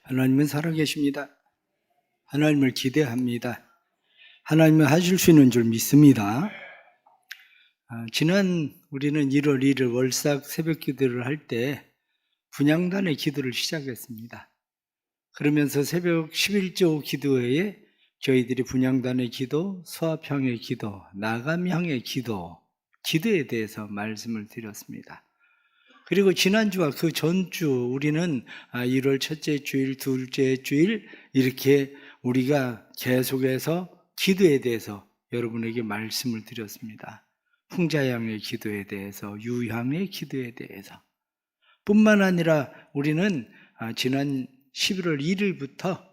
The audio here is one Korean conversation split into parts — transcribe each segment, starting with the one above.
하나님은 살아계십니다. 하나님을 기대합니다. 하나님은 하실 수 있는 줄 믿습니다. 지난 우리는 1월 1일 월삭 새벽 기도를 할 때 분향단의 기도를 시작했습니다. 그러면서 새벽 11조 기도회에 저희들이 분향단의 기도, 수합향의 기도, 나감향의 기도에 대해서 말씀을 드렸습니다. 그리고 지난주와 그 전주 우리는 1월 첫째 주일, 둘째 주일 이렇게 우리가 계속해서 기도에 대해서 여러분에게 말씀을 드렸습니다. 풍자향의 기도에 대해서, 유향의 기도에 대해서 뿐만 아니라 우리는 지난 11월 1일부터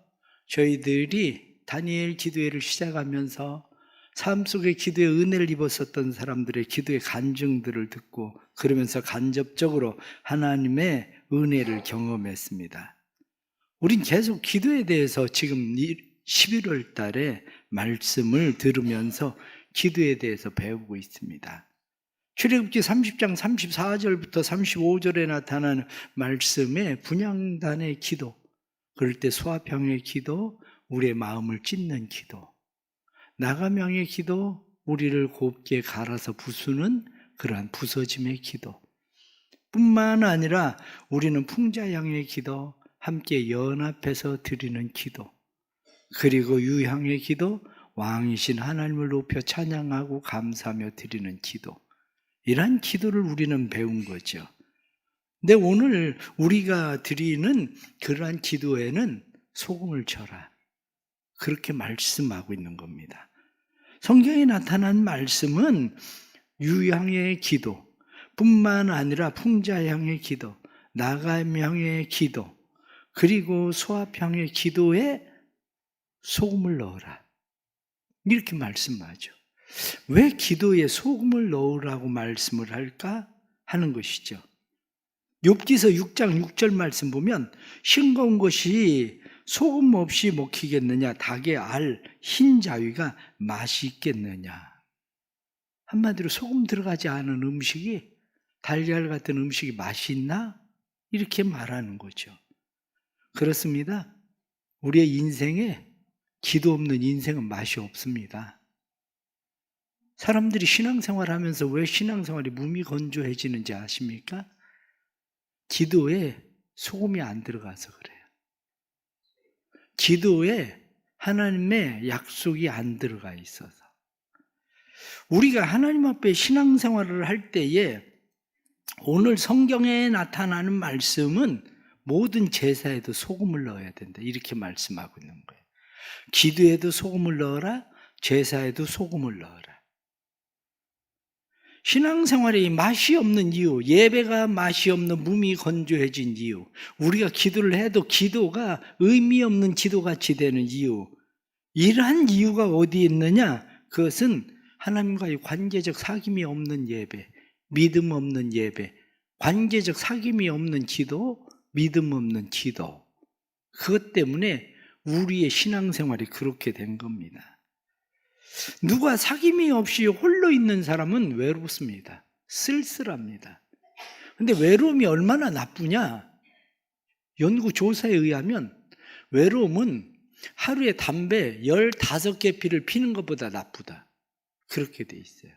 저희들이 다니엘 기도회를 시작하면서 삶 속에 기도의 은혜를 입었었던 사람들의 기도의 간증들을 듣고 그러면서 간접적으로 하나님의 은혜를 경험했습니다. 우린 계속 기도에 대해서 지금 11월 달에 말씀을 들으면서 기도에 대해서 배우고 있습니다. 출애굽기 30장 34절부터 35절에 나타나는 말씀에 분향단의 기도, 그럴 때 수합향의 기도, 우리의 마음을 찢는 기도, 나감향의 기도, 우리를 곱게 갈아서 부수는 그러한 부서짐의 기도 뿐만 아니라 우리는 풍자향의 기도, 함께 연합해서 드리는 기도, 그리고 유향의 기도, 왕이신 하나님을 높여 찬양하고 감사하며 드리는 기도, 이러한 기도를 우리는 배운 거죠. 근데 오늘 우리가 드리는 그러한 기도에는 소금을 쳐라, 그렇게 말씀하고 있는 겁니다. 성경에 나타난 말씀은 유향의 기도 뿐만 아니라 풍자향의 기도, 나감향의 기도, 그리고 수합향의 기도에 소금을 넣어라, 이렇게 말씀하죠. 왜 기도에 소금을 넣으라고 말씀을 할까 하는 것이죠. 욥기서 6장 6절 말씀 보면 싱거운 것이 소금 없이 먹히겠느냐, 닭의 알 흰 자위가 맛이 있겠느냐. 한마디로 소금 들어가지 않은 음식이, 달걀 같은 음식이 맛이 있나? 이렇게 말하는 거죠. 그렇습니다. 우리의 인생에 기도 없는 인생은 맛이 없습니다. 사람들이 신앙생활하면서 왜 신앙생활이 무미건조해지는지 아십니까? 기도에 소금이 안 들어가서 그래요. 기도에 하나님의 약속이 안 들어가 있어서. 우리가 하나님 앞에 신앙생활을 할 때에 오늘 성경에 나타나는 말씀은 모든 제사에도 소금을 넣어야 된다, 이렇게 말씀하고 있는 거예요. 기도에도 소금을 넣어라, 제사에도 소금을 넣어라. 신앙생활이 맛이 없는 이유, 예배가 맛이 없는 무미건조해진 이유, 우리가 기도를 해도 기도가 의미 없는 기도같이 되는 이유, 이러한 이유가 어디에 있느냐? 그것은 하나님과의 관계적 사귐이 없는 예배, 믿음 없는 예배, 관계적 사귐이 없는 기도, 믿음 없는 기도, 그것 때문에 우리의 신앙생활이 그렇게 된 겁니다. 누가 사귐이 없이 홀로 있는 사람은 외롭습니다. 쓸쓸합니다. 근데 외로움이 얼마나 나쁘냐? 연구 조사에 의하면 외로움은 하루에 담배 15개 피를 피는 것보다 나쁘다, 그렇게 돼 있어요.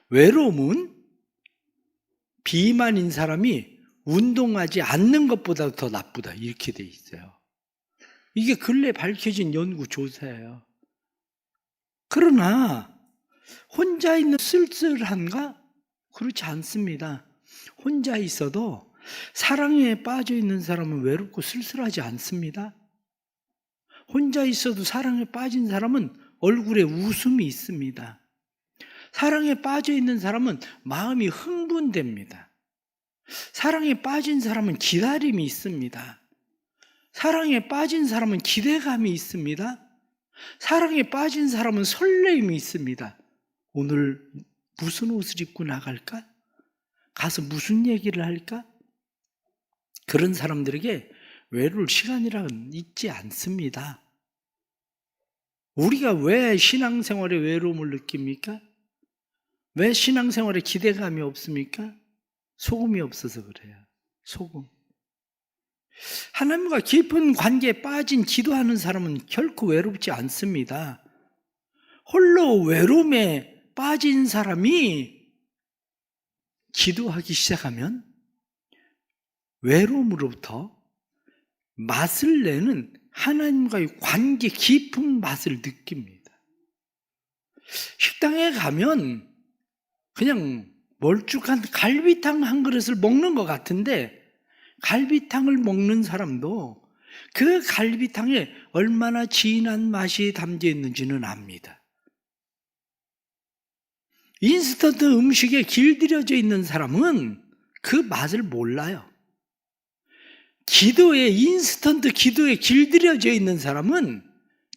외로움은 비만인 사람이 운동하지 않는 것보다 더 나쁘다, 이렇게 돼 있어요. 이게 근래 밝혀진 연구 조사예요. 그러나 혼자 있는 쓸쓸한가? 그렇지 않습니다. 혼자 있어도 사랑에 빠져 있는 사람은 외롭고 쓸쓸하지 않습니다. 혼자 있어도 사랑에 빠진 사람은 얼굴에 웃음이 있습니다. 사랑에 빠져 있는 사람은 마음이 흥분됩니다. 사랑에 빠진 사람은 기다림이 있습니다. 사랑에 빠진 사람은 기대감이 있습니다. 사랑에 빠진 사람은 설레임이 있습니다. 오늘 무슨 옷을 입고 나갈까? 가서 무슨 얘기를 할까? 그런 사람들에게 외로울 시간이란 있지 않습니다. 우리가 왜 신앙생활에 외로움을 느낍니까? 왜 신앙생활에 기대감이 없습니까? 소금이 없어서 그래요. 소금. 하나님과 깊은 관계에 빠진 기도하는 사람은 결코 외롭지 않습니다. 홀로 외로움에 빠진 사람이 기도하기 시작하면 외로움으로부터 맛을 내는 하나님과의 관계 깊은 맛을 느낍니다. 식당에 가면 그냥 멀쭉한 갈비탕 한 그릇을 먹는 것 같은데 갈비탕을 먹는 사람도 그 갈비탕에 얼마나 진한 맛이 담겨 있는지는 압니다. 인스턴트 음식에 길들여져 있는 사람은 그 맛을 몰라요. 인스턴트 기도에 길들여져 있는 사람은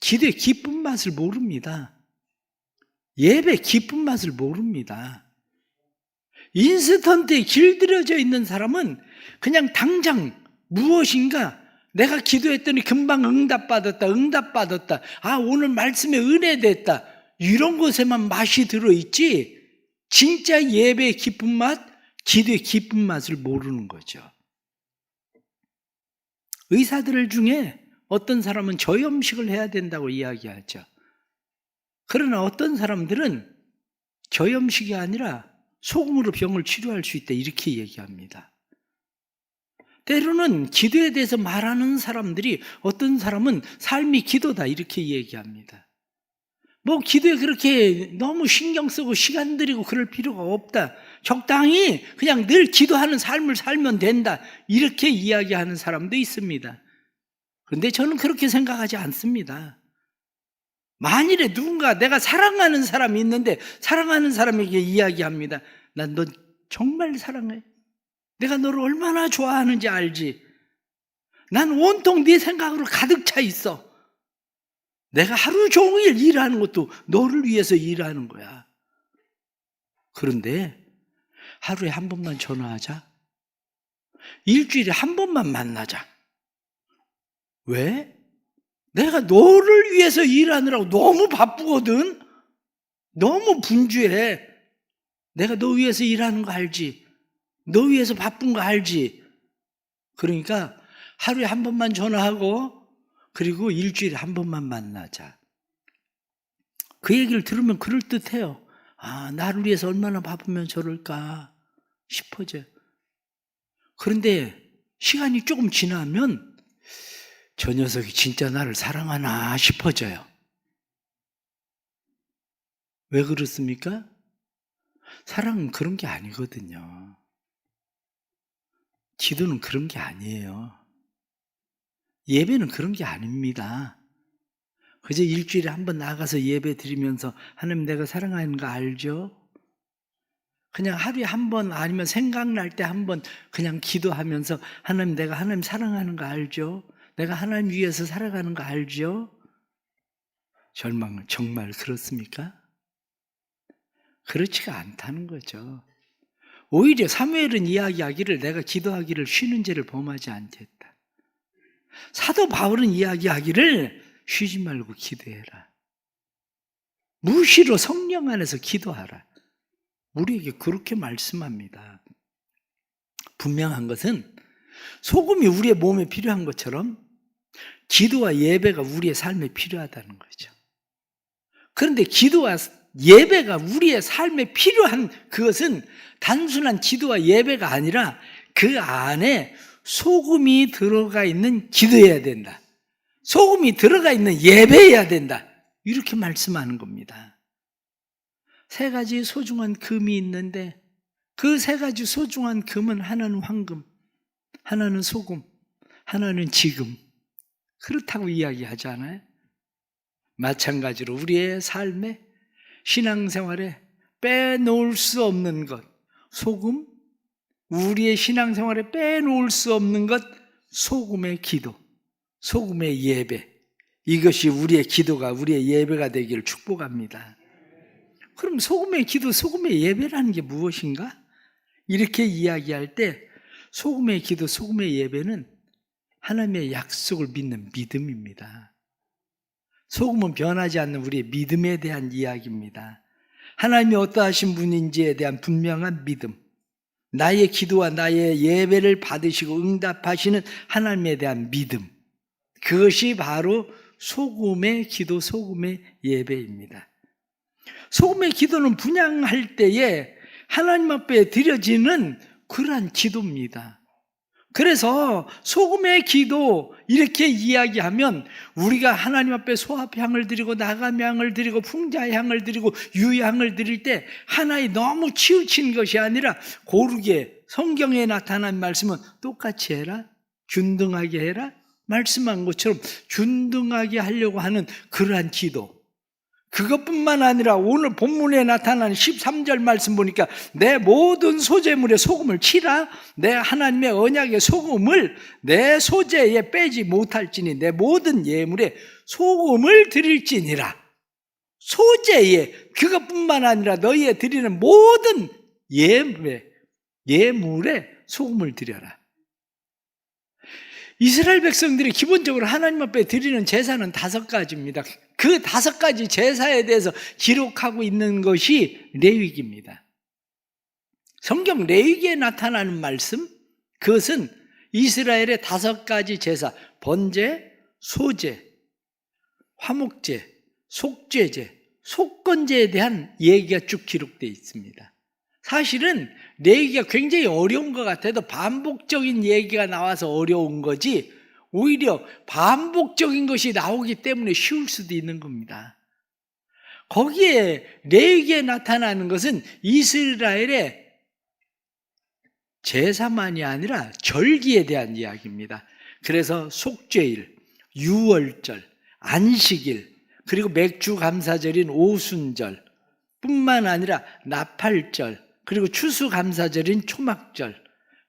기도의 깊은 맛을 모릅니다. 예배 깊은 맛을 모릅니다. 인스턴트에 길들여져 있는 사람은 그냥 당장 무엇인가 내가 기도했더니 금방 응답받았다. 오늘 말씀에 은혜됐다. 이런 것에만 맛이 들어있지 진짜 예배의 깊은 맛, 기도의 깊은 맛을 모르는 거죠. 의사들 중에 어떤 사람은 저염식을 해야 된다고 이야기하죠. 그러나 어떤 사람들은 저염식이 아니라 소금으로 병을 치료할 수 있다 이렇게 얘기합니다. 때로는 기도에 대해서 말하는 사람들이 어떤 사람은 삶이 기도다 이렇게 얘기합니다. 기도에 그렇게 너무 신경 쓰고 시간 들이고 그럴 필요가 없다. 적당히 그냥 늘 기도하는 삶을 살면 된다. 이렇게 이야기하는 사람도 있습니다. 그런데 저는 그렇게 생각하지 않습니다. 만일에 누군가 내가 사랑하는 사람이 있는데 사랑하는 사람에게 이야기합니다. 난 너 정말 사랑해. 내가 너를 얼마나 좋아하는지 알지. 난 온통 네 생각으로 가득 차 있어. 내가 하루 종일 일하는 것도 너를 위해서 일하는 거야. 그런데 하루에 한 번만 전화하자. 일주일에 한 번만 만나자. 왜? 내가 너를 위해서 일하느라고 너무 바쁘거든. 너무 분주해. 내가 너 위해서 일하는 거 알지? 너 위해서 바쁜 거 알지? 그러니까 하루에 한 번만 전화하고 그리고 일주일에 한 번만 만나자. 그 얘기를 들으면 그럴듯해요. 나를 위해서 얼마나 바쁘면 저럴까 싶어져요. 그런데 시간이 조금 지나면 저 녀석이 진짜 나를 사랑하나 싶어져요. 왜 그렇습니까? 사랑은 그런 게 아니거든요. 기도는 그런 게 아니에요. 예배는 그런 게 아닙니다. 그저 일주일에 한 번 나가서 예배 드리면서 하나님 내가 사랑하는 거 알죠? 그냥 하루에 한 번 아니면 생각날 때 한 번 그냥 기도하면서 하나님 내가 하나님 사랑하는 거 알죠? 내가 하나님 위해서 살아가는 거 알죠? 정말 그렇습니까? 그렇지가 않다는 거죠. 오히려 사무엘은 이야기하기를 내가 기도하기를 쉬는 죄를 범하지 않겠다. 사도 바울은 이야기하기를 쉬지 말고 기도해라. 무시로 성령 안에서 기도하라. 우리에게 그렇게 말씀합니다. 분명한 것은 소금이 우리의 몸에 필요한 것처럼 기도와 예배가 우리의 삶에 필요하다는 거죠. 그런데 기도와 예배가 우리의 삶에 필요한 그것은 단순한 기도와 예배가 아니라 그 안에 소금이 들어가 있는 기도해야 된다. 소금이 들어가 있는 예배해야 된다. 이렇게 말씀하는 겁니다. 세 가지 소중한 금이 있는데 그 세 가지 소중한 금은 하나는 황금, 하나는 소금, 하나는 지금. 그렇다고 이야기하지 않아요? 마찬가지로 우리의 삶에 신앙생활에 빼놓을 수 없는 것, 소금, 우리의 신앙생활에 빼놓을 수 없는 것, 소금의 기도, 소금의 예배. 이것이 우리의 기도가 우리의 예배가 되기를 축복합니다. 그럼 소금의 기도, 소금의 예배라는 게 무엇인가? 이렇게 이야기할 때 소금의 기도, 소금의 예배는 하나님의 약속을 믿는 믿음입니다. 소금은 변하지 않는 우리의 믿음에 대한 이야기입니다. 하나님이 어떠하신 분인지에 대한 분명한 믿음. 나의 기도와 나의 예배를 받으시고 응답하시는 하나님에 대한 믿음. 그것이 바로 소금의 기도, 소금의 예배입니다. 소금의 기도는 분향할 때에 하나님 앞에 드려지는 그러한 기도입니다. 그래서 소금의 기도 이렇게 이야기하면 우리가 하나님 앞에 소합향을 드리고 나감향을 드리고 풍자향을 드리고 유향을 드릴 때 하나에 너무 치우친 것이 아니라 고르게 성경에 나타난 말씀은 똑같이 해라, 균등하게 해라 말씀한 것처럼 균등하게 하려고 하는 그러한 기도. 그것뿐만 아니라 오늘 본문에 나타나는 13절 말씀 보니까 내 모든 소재물에 소금을 치라. 내 하나님의 언약의 소금을 내 소재에 빼지 못할지니 내 모든 예물에 소금을 드릴지니라. 소재에, 그것뿐만 아니라 너희에 드리는 모든 예물에 소금을 드려라. 이스라엘 백성들이 기본적으로 하나님 앞에 드리는 제사는 5가지입니다. 그 5가지 제사에 대해서 기록하고 있는 것이 레위기입니다. 성경 레위기에 나타나는 말씀, 그것은 이스라엘의 5가지 제사, 번제, 소제, 화목제, 속죄제, 속건제에 대한 얘기가 쭉 기록되어 있습니다. 사실은 레위기가 굉장히 어려운 것 같아도 반복적인 얘기가 나와서 어려운 거지, 오히려 반복적인 것이 나오기 때문에 쉬울 수도 있는 겁니다. 거기에 레위기에 나타나는 것은 이스라엘의 제사만이 아니라 절기에 대한 이야기입니다. 그래서 속죄일, 유월절, 안식일, 그리고 맥주 감사절인 오순절 뿐만 아니라 나팔절, 그리고 추수감사절인 초막절,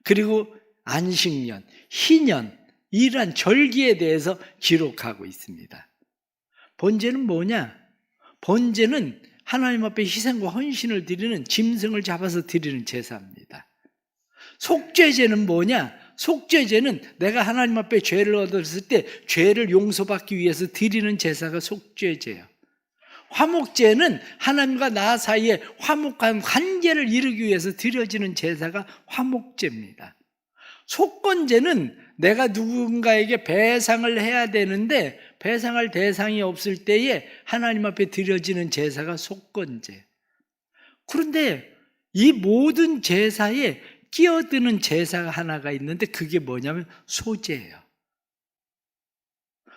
그리고 안식년, 희년, 이러한 절기에 대해서 기록하고 있습니다. 번제는 뭐냐? 번제는 하나님 앞에 희생과 헌신을 드리는 짐승을 잡아서 드리는 제사입니다. 속죄제는 뭐냐? 속죄제는 내가 하나님 앞에 죄를 얻었을 때 죄를 용서받기 위해서 드리는 제사가 속죄제예요. 화목제는 하나님과 나 사이에 화목한 관계를 이루기 위해서 드려지는 제사가 화목제입니다. 속건제는 내가 누군가에게 배상을 해야 되는데 배상할 대상이 없을 때에 하나님 앞에 드려지는 제사가 속건제. 그런데 이 모든 제사에 끼어드는 제사가 하나가 있는데 그게 뭐냐면 소제예요.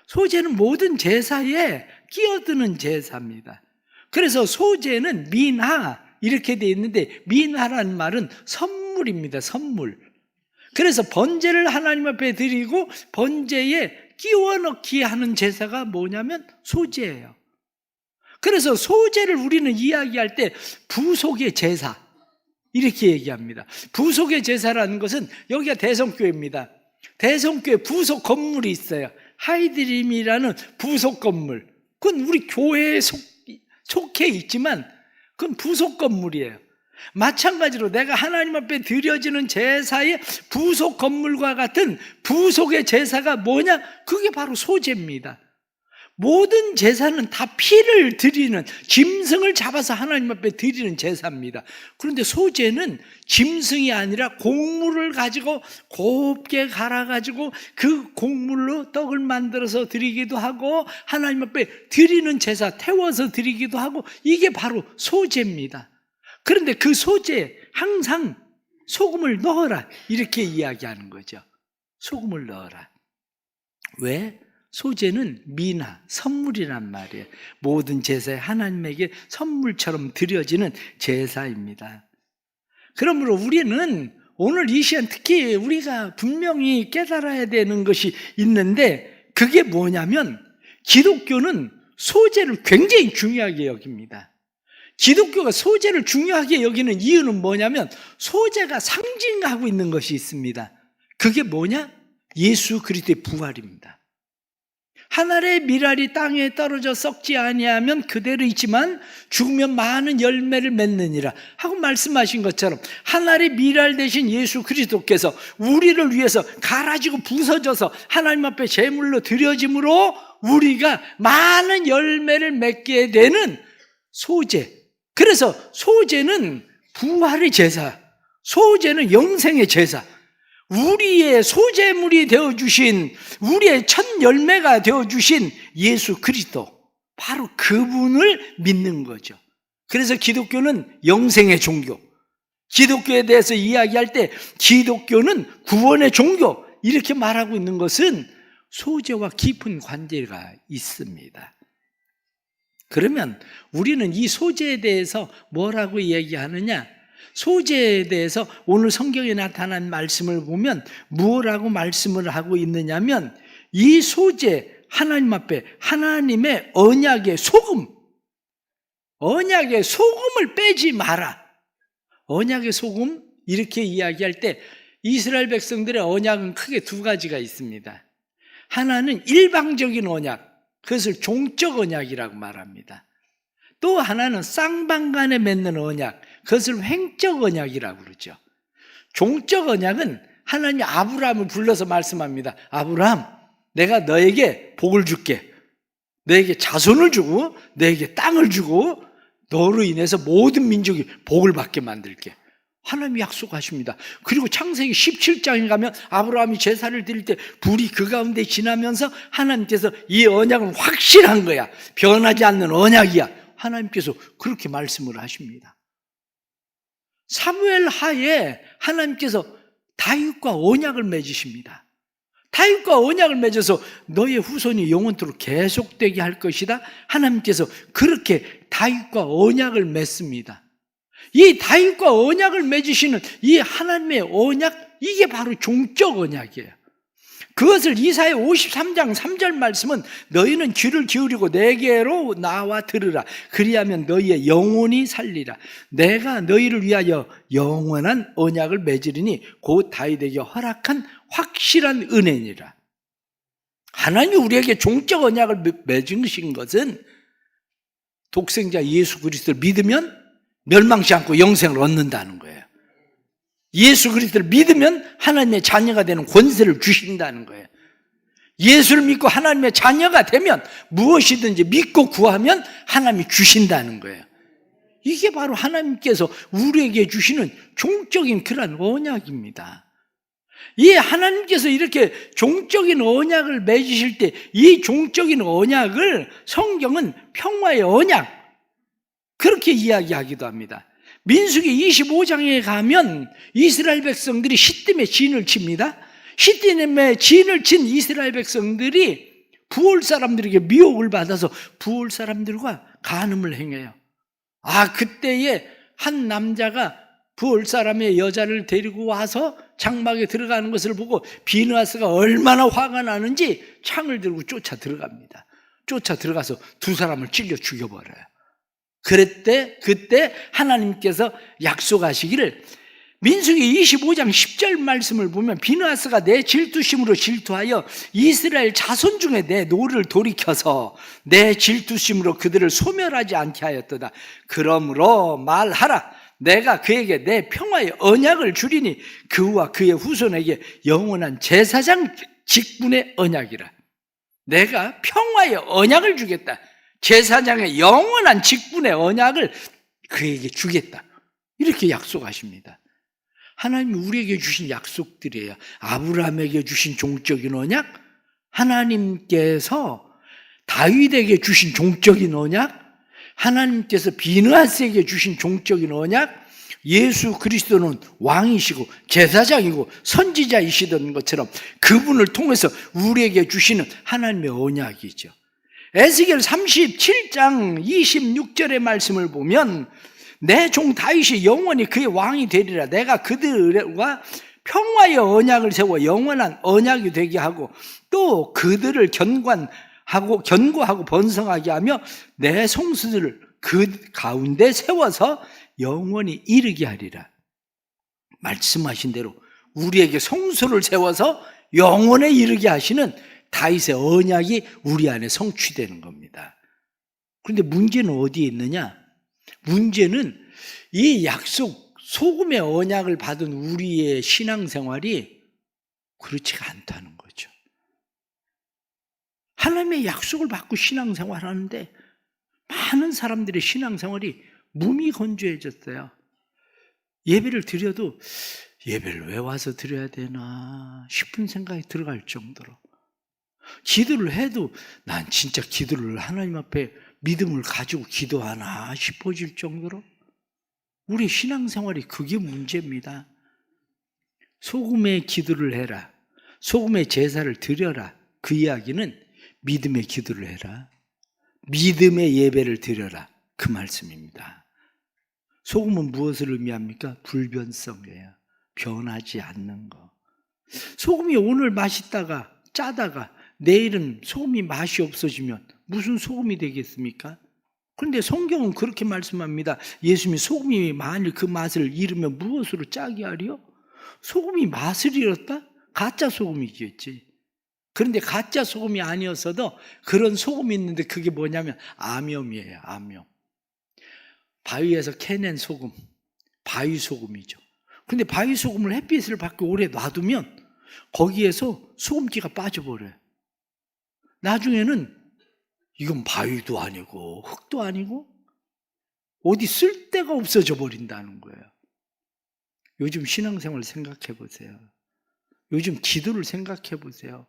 소제는 모든 제사에 끼어드는 제사입니다. 그래서 소제는 민하 이렇게 되어 있는데 민하라는 말은 선물입니다. 선물. 그래서 번제를 하나님 앞에 드리고 번제에 끼워 넣기 하는 제사가 뭐냐면 소제예요. 그래서 소제를 우리는 이야기할 때 부속의 제사 이렇게 얘기합니다. 부속의 제사라는 것은 여기가 대성교회입니다. 대성교회 부속 건물이 있어요. 하이드림이라는 부속 건물. 그건 우리 교회에 속해 있지만 그건 부속 건물이에요. 마찬가지로 내가 하나님 앞에 드려지는 제사의 부속 건물과 같은 부속의 제사가 뭐냐? 그게 바로 소제입니다. 모든 제사는 다 피를 드리는, 짐승을 잡아서 하나님 앞에 드리는 제사입니다. 그런데 소제는 짐승이 아니라 곡물을 가지고 곱게 갈아가지고 그 곡물로 떡을 만들어서 드리기도 하고 하나님 앞에 드리는 제사, 태워서 드리기도 하고 이게 바로 소제입니다. 그런데 그 소제에 항상 소금을 넣어라 이렇게 이야기하는 거죠. 소금을 넣어라. 왜? 소제는 미나, 선물이란 말이에요. 모든 제사에 하나님에게 선물처럼 드려지는 제사입니다. 그러므로 우리는 오늘 이 시간 특히 우리가 분명히 깨달아야 되는 것이 있는데 그게 뭐냐면 기독교는 소제를 굉장히 중요하게 여깁니다. 기독교가 소제를 중요하게 여기는 이유는 뭐냐면 소제가 상징하고 있는 것이 있습니다. 그게 뭐냐? 예수 그리스도의 부활입니다. 하늘의 밀알이 땅에 떨어져 썩지 아니하면 그대로 있지만 죽으면 많은 열매를 맺느니라 하고 말씀하신 것처럼 하늘의 밀알 대신 예수 그리스도께서 우리를 위해서 갈아지고 부서져서 하나님 앞에 제물로 드려짐으로 우리가 많은 열매를 맺게 되는 소제. 그래서 소제는 부활의 제사, 소재는 영생의 제사, 우리의 소재물이 되어주신, 우리의 첫 열매가 되어주신 예수 그리스도, 바로 그분을 믿는 거죠. 그래서 기독교는 영생의 종교, 기독교에 대해서 이야기할 때 기독교는 구원의 종교, 이렇게 말하고 있는 것은 소재와 깊은 관계가 있습니다. 그러면 우리는 이 소재에 대해서 뭐라고 이야기하느냐? 소재에 대해서 오늘 성경에 나타난 말씀을 보면 무엇라고 말씀을 하고 있느냐면, 이 소재, 하나님 앞에 하나님의 언약의 소금, 언약의 소금을 빼지 마라. 언약의 소금, 이렇게 이야기할 때 이스라엘 백성들의 언약은 크게 두 가지가 있습니다. 하나는 일방적인 언약, 그것을 종적 언약이라고 말합니다. 또 하나는 쌍방간에 맺는 언약, 그것을 횡적 언약이라고 그러죠. 종적 언약은 하나님이 아브라함을 불러서 말씀합니다. 아브라함, 내가 너에게 복을 줄게. 너에게 자손을 주고 너에게 땅을 주고 너로 인해서 모든 민족이 복을 받게 만들게. 하나님이 약속하십니다. 그리고 창세기 17장에 가면 아브라함이 제사를 드릴 때 불이 그 가운데 지나면서 하나님께서 이 언약은 확실한 거야, 변하지 않는 언약이야, 하나님께서 그렇게 말씀을 하십니다. 사무엘 하에 하나님께서 다윗과 언약을 맺으십니다. 다윗과 언약을 맺어서 너의 후손이 영원토록 계속되게 할 것이다, 하나님께서 그렇게 다윗과 언약을 맺습니다. 이 다윗과 언약을 맺으시는 이 하나님의 언약, 이게 바로 종적 언약이에요. 그것을 이사야 53장 3절 말씀은 너희는 귀를 기울이고 내게로 나와 들으라. 그리하면 너희의 영혼이 살리라. 내가 너희를 위하여 영원한 언약을 맺으리니 곧 다윗에게 허락한 확실한 은혜니라. 하나님이 우리에게 종적 언약을 맺으신 것은 독생자 예수 그리스도를 믿으면 멸망치 않고 영생을 얻는다는 거예요. 예수 그리스도를 믿으면 하나님의 자녀가 되는 권세를 주신다는 거예요. 예수를 믿고 하나님의 자녀가 되면 무엇이든지 믿고 구하면 하나님이 주신다는 거예요. 이게 바로 하나님께서 우리에게 주시는 종적인 그런 언약입니다. 이 하나님께서 이렇게 종적인 언약을 맺으실 때 이 종적인 언약을 성경은 평화의 언약, 그렇게 이야기하기도 합니다. 민수기 25장에 가면 이스라엘 백성들이 시딤에 진을 칩니다. 시딤에 진을 친 이스라엘 백성들이 부올 사람들에게 미혹을 받아서 부올 사람들과 간음을 행해요. 그때에 한 남자가 부올 사람의 여자를 데리고 와서 장막에 들어가는 것을 보고 비느하스가 얼마나 화가 나는지 창을 들고 쫓아 들어갑니다. 쫓아 들어가서 두 사람을 찔려 죽여버려요. 그때 하나님께서 약속하시기를, 민수기 25장 10절 말씀을 보면 비느하스가 내 질투심으로 질투하여 이스라엘 자손 중에 내 노를 돌이켜서 내 질투심으로 그들을 소멸하지 않게 하였도다. 그러므로 말하라. 내가 그에게 내 평화의 언약을 주리니 그와 그의 후손에게 영원한 제사장 직분의 언약이라. 내가 평화의 언약을 주겠다. 제사장의 영원한 직분의 언약을 그에게 주겠다. 이렇게 약속하십니다. 하나님이 우리에게 주신 약속들이에요. 아브라함에게 주신 종적인 언약, 하나님께서 다윗에게 주신 종적인 언약, 하나님께서 비느하스에게 주신 종적인 언약, 예수 그리스도는 왕이시고 제사장이고 선지자이시던 것처럼 그분을 통해서 우리에게 주시는 하나님의 언약이죠. 에스겔 37장 26절의 말씀을 보면 내 종 다윗이 영원히 그의 왕이 되리라. 내가 그들과 평화의 언약을 세워 영원한 언약이 되게 하고 또 그들을 견고하고 번성하게 하며 내 성수들을 그 가운데 세워서 영원히 이르게 하리라. 말씀하신 대로 우리에게 성소를 세워서 영원에 이르게 하시는 다윗의 언약이 우리 안에 성취되는 겁니다. 그런데 문제는 어디에 있느냐? 문제는 이 약속, 소금의 언약을 받은 우리의 신앙생활이 그렇지가 않다는 거죠. 하나님의 약속을 받고 신앙생활하는데 많은 사람들의 신앙생활이 무미건조해졌어요. 예배를 드려도 예배를 왜 와서 드려야 되나 싶은 생각이 들어갈 정도로, 기도를 해도 난 진짜 기도를 하나님 앞에 믿음을 가지고 기도하나 싶어질 정도로, 우리 신앙생활이 그게 문제입니다. 소금의 기도를 해라, 소금의 제사를 드려라, 그 이야기는 믿음의 기도를 해라, 믿음의 예배를 드려라, 그 말씀입니다. 소금은 무엇을 의미합니까? 불변성이에요. 변하지 않는 거. 소금이 오늘 맛있다가 짜다가 내일은 소금이 맛이 없어지면 무슨 소금이 되겠습니까? 그런데 성경은 그렇게 말씀합니다. 예수님이 소금이 만일 그 맛을 잃으면 무엇으로 짜게 하리요? 소금이 맛을 잃었다? 가짜 소금이겠지. 그런데 가짜 소금이 아니었어도 그런 소금이 있는데 그게 뭐냐면 암염이에요. 암염. 바위에서 캐낸 소금, 바위 소금이죠. 근데 바위 소금을 햇빛을 받고 오래 놔두면 거기에서 소금기가 빠져버려요. 나중에는 이건 바위도 아니고 흙도 아니고 어디 쓸 데가 없어져 버린다는 거예요. 요즘 신앙생활 생각해 보세요. 요즘 기도를 생각해 보세요.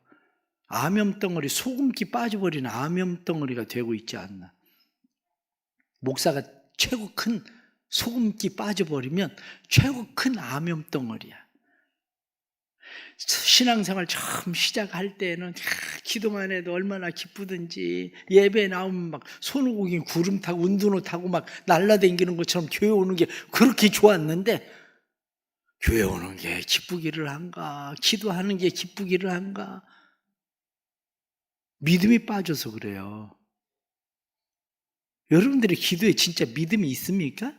암염덩어리, 소금기 빠져버리는 암염덩어리가 되고 있지 않나. 목사가 최고 큰 소금기 빠져버리면 최고 큰 암염덩어리야. 신앙생활 처음 시작할 때는 기도만 해도 얼마나 기쁘든지, 예배 나오면 막 손오공이 구름 타고 운둔호 타고 막 날라다니는 것처럼 교회 오는 게 그렇게 좋았는데, 교회 오는 게 기쁘기를 한가, 기도하는 게 기쁘기를 한가, 믿음이 빠져서 그래요. 여러분들의 기도에 진짜 믿음이 있습니까?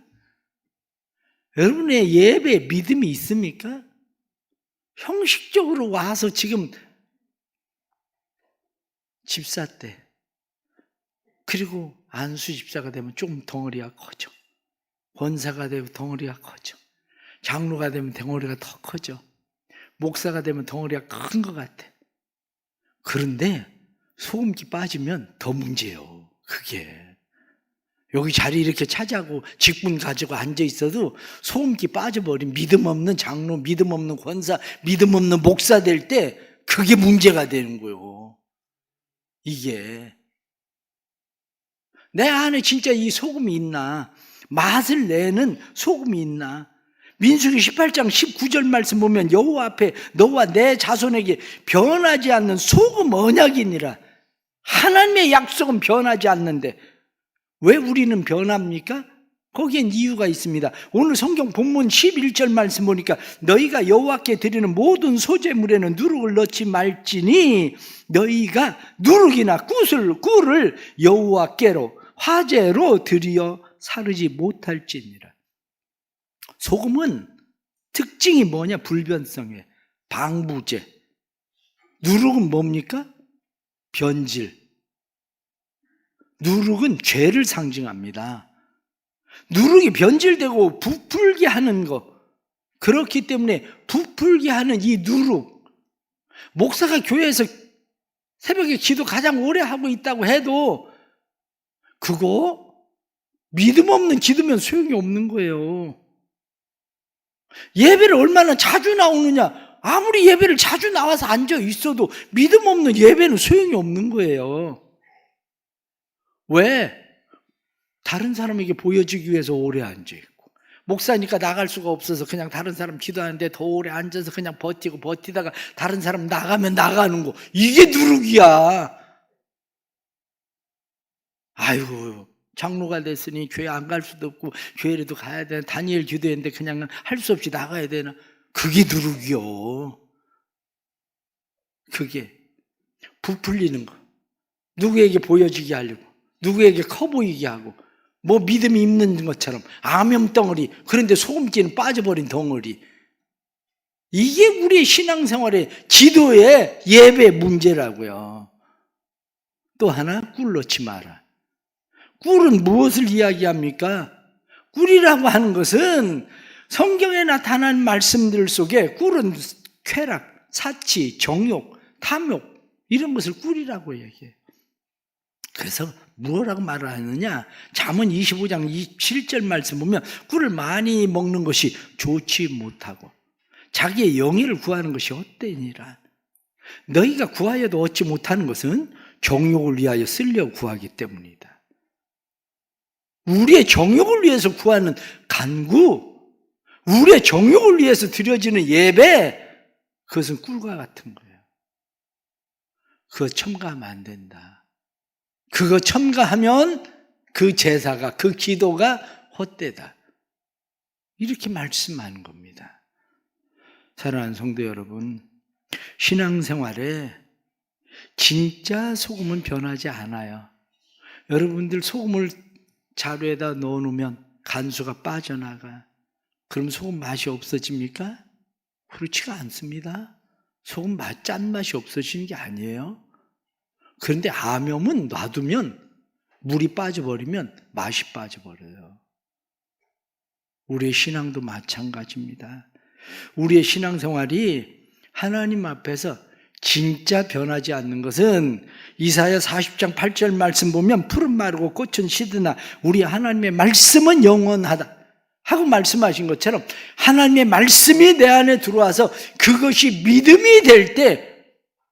여러분의 예배에 믿음이 있습니까? 형식적으로 와서 지금 집사 때, 그리고 안수 집사가 되면 좀 덩어리가 커져. 권사가 되고 덩어리가 커져. 장로가 되면 덩어리가 더 커져. 목사가 되면 덩어리가 큰 것 같아. 그런데 소금기 빠지면 더 문제예요. 그게. 여기 자리 이렇게 차지하고 직분 가지고 앉아 있어도 소금기 빠져버린 믿음 없는 장로, 믿음 없는 권사, 믿음 없는 목사 될 때 그게 문제가 되는 거예요. 이게. 내 안에 진짜 이 소금이 있나? 맛을 내는 소금이 있나? 민수기 18장 19절 말씀 보면 여호와 앞에 너와 내 자손에게 변하지 않는 소금 언약이니라. 하나님의 약속은 변하지 않는데 왜 우리는 변합니까? 거기엔 이유가 있습니다. 오늘 성경 본문 11절 말씀 보니까 너희가 여호와께 드리는 모든 소제물에는 누룩을 넣지 말지니 너희가 누룩이나 꿀을 여호와께로 화제로 드리어 사르지 못할지니라. 소금은 특징이 뭐냐? 불변성이에요. 방부제. 누룩은 뭡니까? 변질. 누룩은 죄를 상징합니다. 누룩이 변질되고 부풀게 하는 것. 그렇기 때문에 부풀게 하는 이 누룩. 목사가 교회에서 새벽에 기도 가장 오래 하고 있다고 해도 그거 믿음 없는 기도면 소용이 없는 거예요. 예배를 얼마나 자주 나오느냐. 아무리 예배를 자주 나와서 앉아 있어도 믿음 없는 예배는 소용이 없는 거예요. 왜? 다른 사람에게 보여주기 위해서 오래 앉아있고, 목사니까 나갈 수가 없어서 그냥 다른 사람 기도하는데 더 오래 앉아서 그냥 버티다가 다른 사람 나가면 나가는 거. 이게 누룩이야. 아이고, 장로가 됐으니 교회 안 갈 수도 없고 교회라도 가야 되나, 다니엘 기도했는데 그냥 할 수 없이 나가야 되나. 그게 누룩이요. 그게 부풀리는 거. 누구에게 보여주게 하려고, 누구에게 커 보이게 하고, 뭐 믿음이 있는 것처럼 암염덩어리, 그런데 소금기는 빠져버린 덩어리. 이게 우리의 신앙생활의 기도의 예배 문제라고요. 또 하나, 꿀 넣지 마라. 꿀은 무엇을 이야기합니까? 꿀이라고 하는 것은 성경에 나타난 말씀들 속에 꿀은 쾌락, 사치, 정욕, 탐욕, 이런 것을 꿀이라고 얘기해요. 그래서 뭐라고 말을 하느냐? 잠언 25장 27절 말씀 보면 꿀을 많이 먹는 것이 좋지 못하고 자기의 영예를 구하는 것이 헛되니라. 너희가 구하여도 얻지 못하는 것은 정욕을 위하여 쓰려고 구하기 때문이다. 우리의 정욕을 위해서 구하는 간구, 우리의 정욕을 위해서 드려지는 예배, 그것은 꿀과 같은 거예요. 그거 첨가하면 안 된다. 그거 첨가하면 그 제사가, 그 기도가 헛되다. 이렇게 말씀하는 겁니다. 사랑하는 성도 여러분, 신앙생활에 진짜 소금은 변하지 않아요. 여러분들 소금을 자루에다 넣어놓으면 간수가 빠져나가. 그럼 소금 맛이 없어집니까? 그렇지가 않습니다. 소금 짠맛이 없어지는 게 아니에요. 그런데 암염은 놔두면 물이 빠져버리면 맛이 빠져버려요. 우리의 신앙도 마찬가지입니다. 우리의 신앙생활이 하나님 앞에서 진짜 변하지 않는 것은 이사야 40장 8절 말씀 보면 푸른 마르고 꽃은 시드나 우리 하나님의 말씀은 영원하다 하고 말씀하신 것처럼 하나님의 말씀이 내 안에 들어와서 그것이 믿음이 될 때,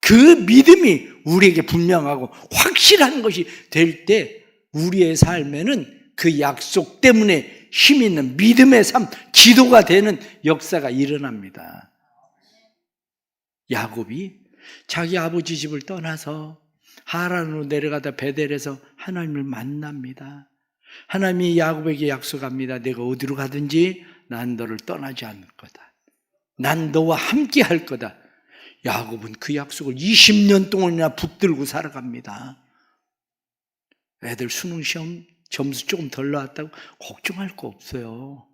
그 믿음이 우리에게 분명하고 확실한 것이 될 때 우리의 삶에는 그 약속 때문에 힘 있는 믿음의 삶, 기도가 되는 역사가 일어납니다. 야곱이 자기 아버지 집을 떠나서 하란으로 내려가다 베델에서 하나님을 만납니다. 하나님이 야곱에게 약속합니다. 내가 어디로 가든지 난 너를 떠나지 않을 거다. 난 너와 함께 할 거다. 야곱은 그 약속을 20년 동안이나 붙들고 살아갑니다. 애들 수능 시험 점수 조금 덜 나왔다고 걱정할 거 없어요.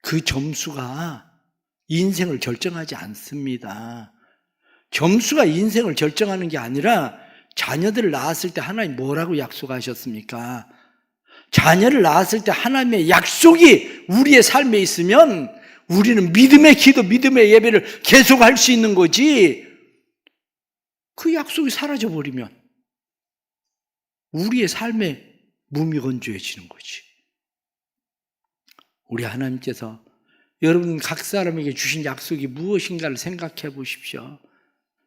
그 점수가 인생을 결정하지 않습니다. 점수가 인생을 결정하는 게 아니라 자녀들을 낳았을 때 하나님 뭐라고 약속하셨습니까? 자녀를 낳았을 때 하나님의 약속이 우리의 삶에 있으면 우리는 믿음의 기도, 믿음의 예배를 계속할 수 있는 거지, 그 약속이 사라져버리면 우리의 삶에 무미건조해지는 거지. 우리 하나님께서 여러분 각 사람에게 주신 약속이 무엇인가를 생각해 보십시오.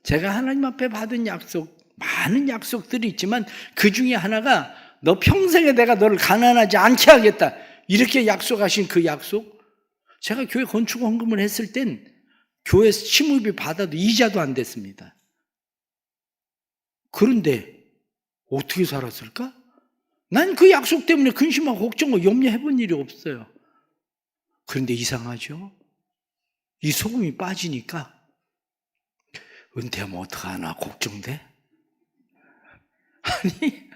제가 하나님 앞에 받은 약속, 많은 약속들이 있지만 그 중에 하나가 너 평생에 내가 너를 가난하지 않게 하겠다, 이렇게 약속하신 그 약속, 제가 교회 건축 헌금을 했을 땐 교회 심의비 받아도 이자도 안 됐습니다. 그런데 어떻게 살았을까? 난 그 약속 때문에 근심하고 걱정하고 염려해 본 일이 없어요. 그런데 이상하죠? 이 소금이 빠지니까 은퇴하면 어떡하나 걱정돼? 아니,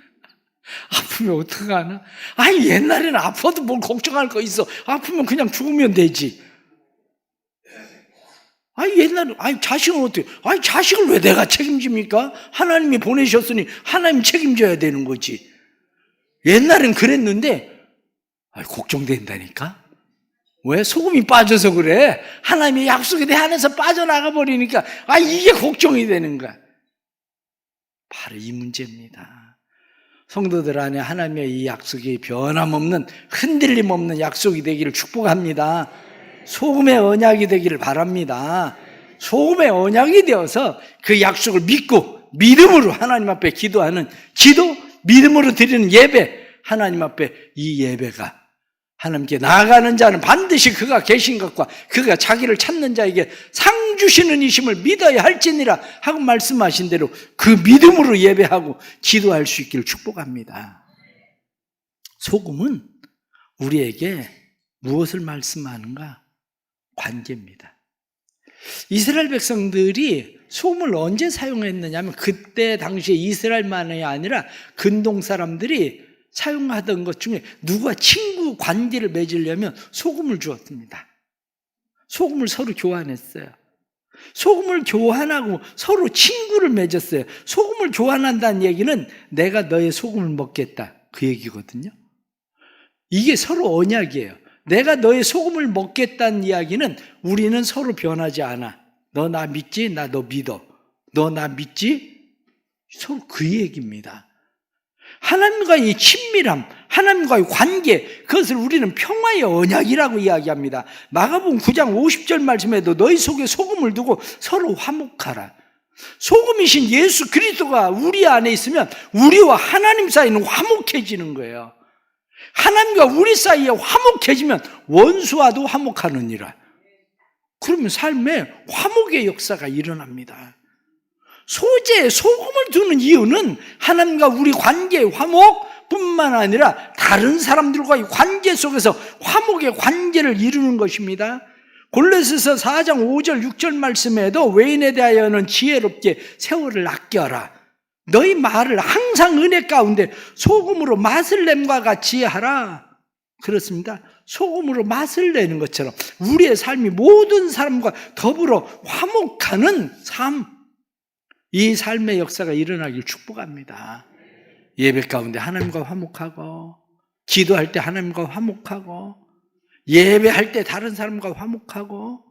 아프면 어떡하나? 아니, 옛날에는 아파도 뭘 걱정할 거 있어. 아프면 그냥 죽으면 되지. 아니, 옛날에, 아니, 자식은 어떻게, 아니, 자식을 왜 내가 책임집니까? 하나님이 보내셨으니 하나님 책임져야 되는 거지. 옛날엔 그랬는데, 아니, 걱정된다니까? 왜? 소금이 빠져서 그래. 하나님의 약속이 내 안에서 빠져나가 버리니까, 아, 이게 걱정이 되는 거야. 바로 이 문제입니다. 성도들 안에 하나님의 이 약속이 변함없는, 흔들림 없는 약속이 되기를 축복합니다. 소금의 언약이 되기를 바랍니다. 소금의 언약이 되어서 그 약속을 믿고 믿음으로 하나님 앞에 기도하는 기도, 믿음으로 드리는 예배, 하나님 앞에 이 예배가 하나님께 나아가는 자는 반드시 그가 계신 것과 그가 자기를 찾는 자에게 상 주시는 이심을 믿어야 할지니라 하고 말씀하신 대로 그 믿음으로 예배하고 기도할 수 있기를 축복합니다. 소금은 우리에게 무엇을 말씀하는가? 관계입니다. 이스라엘 백성들이 소금을 언제 사용했느냐 하면 그때 당시에 이스라엘만이 아니라 근동 사람들이 사용하던 것 중에 누가 친구 관계를 맺으려면 소금을 주었습니다. 소금을 서로 교환했어요. 소금을 교환하고 서로 친구를 맺었어요. 소금을 교환한다는 얘기는 내가 너의 소금을 먹겠다, 그 얘기거든요. 이게 서로 언약이에요. 내가 너의 소금을 먹겠다는 이야기는 우리는 서로 변하지 않아. 너 나 믿지? 나 너 믿어. 너 나 믿지? 서로 그 얘기입니다. 하나님과의 친밀함, 하나님과의 관계, 그것을 우리는 평화의 언약이라고 이야기합니다. 마가복음 9장 50절 말씀에도 너희 속에 소금을 두고 서로 화목하라. 소금이신 예수 그리스도가 우리 안에 있으면 우리와 하나님 사이는 화목해지는 거예요. 하나님과 우리 사이에 화목해지면 원수와도 화목하느니라. 그러면 삶에 화목의 역사가 일어납니다. 소재에 소금을 두는 이유는 하나님과 우리 관계의 화목뿐만 아니라 다른 사람들과의 관계 속에서 화목의 관계를 이루는 것입니다. 골로새서 4장 5절 6절 말씀에도 외인에 대하여는 지혜롭게 세월을 아껴라. 너희 말을 항상 은혜 가운데 소금으로 맛을 냄과 같이 하라. 그렇습니다. 소금으로 맛을 내는 것처럼 우리의 삶이 모든 사람과 더불어 화목하는 삶, 이 삶의 역사가 일어나길 축복합니다. 예배 가운데 하나님과 화목하고, 기도할 때 하나님과 화목하고, 예배할 때 다른 사람과 화목하고,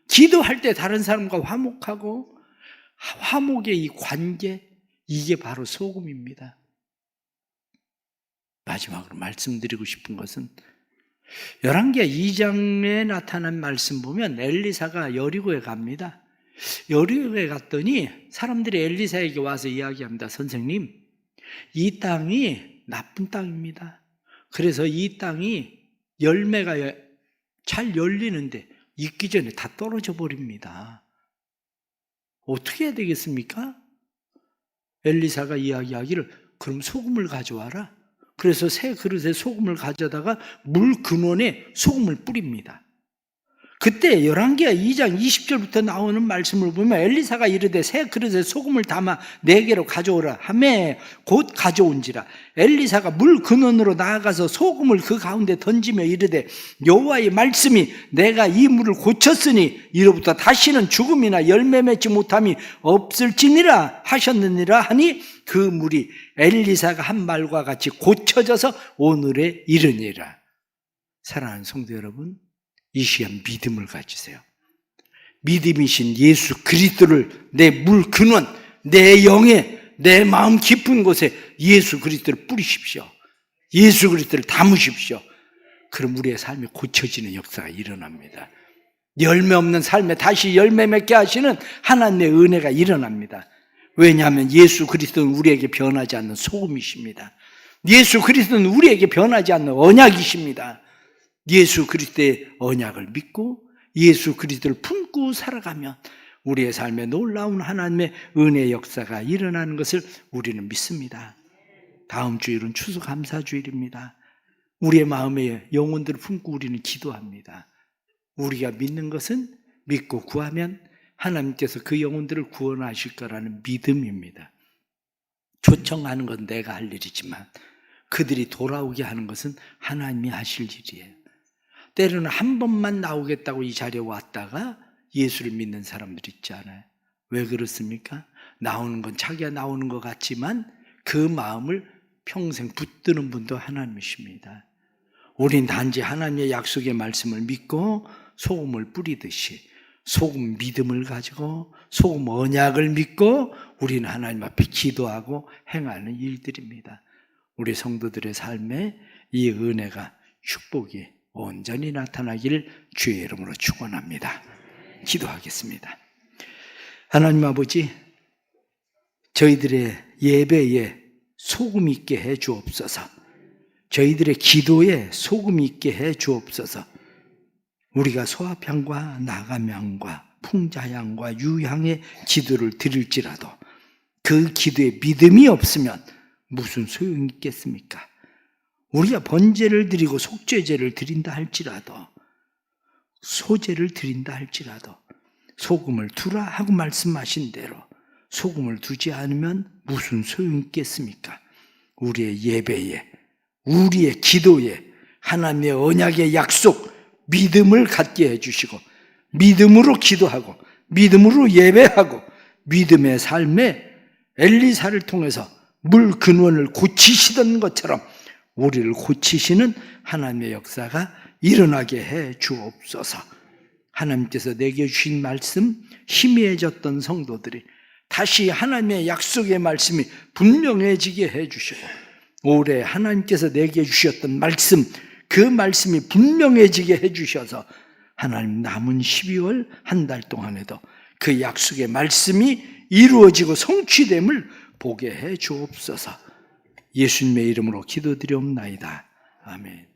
기도할 때 다른 사람과 화목하고, 화목의 이 관계, 이게 바로 소금입니다. 마지막으로 말씀드리고 싶은 것은 열왕기하 2장에 나타난 말씀 보면 엘리사가 여리고에 갑니다. 여리고에 갔더니 사람들이 엘리사에게 와서 이야기합니다. 선생님, 이 땅이 나쁜 땅입니다. 그래서 이 땅이 열매가 잘 열리는데 익기 전에 다 떨어져 버립니다. 어떻게 해야 되겠습니까? 엘리사가 이야기하기를 그럼 소금을 가져와라. 그래서 새 그릇에 소금을 가져다가 물 근원에 소금을 뿌립니다. 그때 열왕기하 2장 20절부터 나오는 말씀을 보면 엘리사가 이르되 새 그릇에 소금을 담아 4개로 가져오라 하매 곧 가져온지라. 엘리사가 물 근원으로 나아가서 소금을 그 가운데 던지며 이르되 여호와의 말씀이 내가 이 물을 고쳤으니 이로부터 다시는 죽음이나 열매 맺지 못함이 없을지니라 하셨느니라 하니 그 물이 엘리사가 한 말과 같이 고쳐져서 오늘에 이르니라. 사랑하는 성도 여러분, 이 시간 믿음을 가지세요. 믿음이신 예수 그리스도를 내 물 근원, 내 영에, 내 마음 깊은 곳에 예수 그리스도를 뿌리십시오. 예수 그리스도를 담으십시오. 그럼 우리의 삶이 고쳐지는 역사가 일어납니다. 열매 없는 삶에 다시 열매 맺게 하시는 하나님의 은혜가 일어납니다. 왜냐하면 예수 그리스도는 우리에게 변하지 않는 소금이십니다. 예수 그리스도는 우리에게 변하지 않는 언약이십니다. 예수 그리스도의 언약을 믿고 예수 그리스도를 품고 살아가면 우리의 삶에 놀라운 하나님의 은혜의 역사가 일어나는 것을 우리는 믿습니다. 다음 주일은 추수감사주일입니다. 우리의 마음에 영혼들을 품고 우리는 기도합니다. 우리가 믿는 것은 믿고 구하면 하나님께서 그 영혼들을 구원하실 거라는 믿음입니다. 초청하는 건 내가 할 일이지만 그들이 돌아오게 하는 것은 하나님이 하실 일이에요. 때로는 한 번만 나오겠다고 이 자리에 왔다가 예수를 믿는 사람들 있잖아요. 왜 그렇습니까? 나오는 건 자기가 나오는 것 같지만 그 마음을 평생 붙드는 분도 하나님이십니다. 우린 단지 하나님의 약속의 말씀을 믿고 소금을 뿌리듯이 소금 믿음을 가지고 소금 언약을 믿고 우리는 하나님 앞에 기도하고 행하는 일들입니다. 우리 성도들의 삶에 이 은혜가 축복이 온전히 나타나기를 주의 이름으로 축원합니다. 기도하겠습니다. 하나님 아버지, 저희들의 예배에 소금 있게 해 주옵소서. 저희들의 기도에 소금 있게 해 주옵소서. 우리가 소합향과 나감향과 풍자향과 유향의 기도를 드릴지라도 그 기도에 믿음이 없으면 무슨 소용이 있겠습니까? 우리가 번제를 드리고 속죄제를 드린다 할지라도 소제를 드린다 할지라도 소금을 두라 하고 말씀하신 대로 소금을 두지 않으면 무슨 소용이 있겠습니까? 우리의 예배에, 우리의 기도에 하나님의 언약의 약속, 믿음을 갖게 해주시고 믿음으로 기도하고 믿음으로 예배하고 믿음의 삶에 엘리사를 통해서 물 근원을 고치시던 것처럼 우리를 고치시는 하나님의 역사가 일어나게 해 주옵소서. 하나님께서 내게 주신 말씀 희미해졌던 성도들이 다시 하나님의 약속의 말씀이 분명해지게 해 주시고 올해 하나님께서 내게 주셨던 말씀, 그 말씀이 분명해지게 해주셔서 하나님 남은 12월 한 달 동안에도 그 약속의 말씀이 이루어지고 성취됨을 보게 해 주옵소서. 예수님의 이름으로 기도드리옵나이다. 아멘.